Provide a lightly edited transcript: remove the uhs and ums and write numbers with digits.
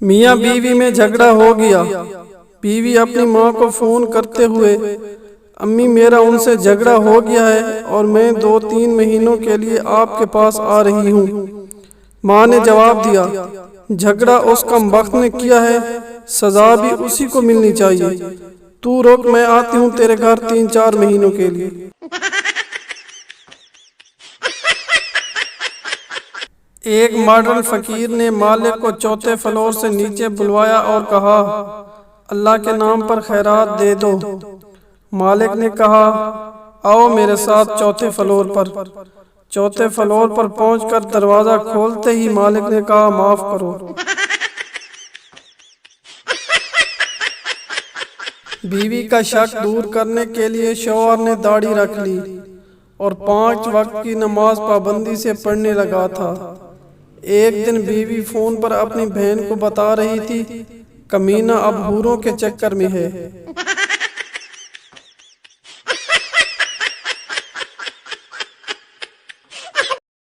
میاں بیوی میں جھگڑا ہو گیا۔ بیوی اپنی ماں کو فون کرتے ہوئے، امی میرا ان سے جھگڑا ہو گیا ہے اور میں 2-3 مہینوں کے لیے آپ کے پاس آ رہی ہوں۔ ماں نے جواب دیا، جھگڑا اس کم بخت نے کیا ہے، سزا بھی اسی کو ملنی چاہیے۔ تو رک، میں آتی ہوں تیرے گھر 3-4 مہینوں کے لیے۔ ایک ماڈرن فقیر نے مالک کو چوتھے فلور سے نیچے بلوایا اور کہا، اللہ کے نام پر خیرات دے دو۔ مالک نے کہا، آؤ میرے ساتھ چوتھے فلور پر۔ چوتھے فلور پر پہنچ کر دروازہ کھولتے ہی مالک نے کہا، معاف کرو۔ بیوی کا شک دور کرنے کے لیے شوہر نے داڑھی رکھ لی اور 5 وقت کی نماز پابندی سے پڑھنے لگا تھا۔ ایک دن بیوی فون پر اپنی بہن کو بتا رہی تھی، کمینہ اب حوروں کے چکر میں ہے۔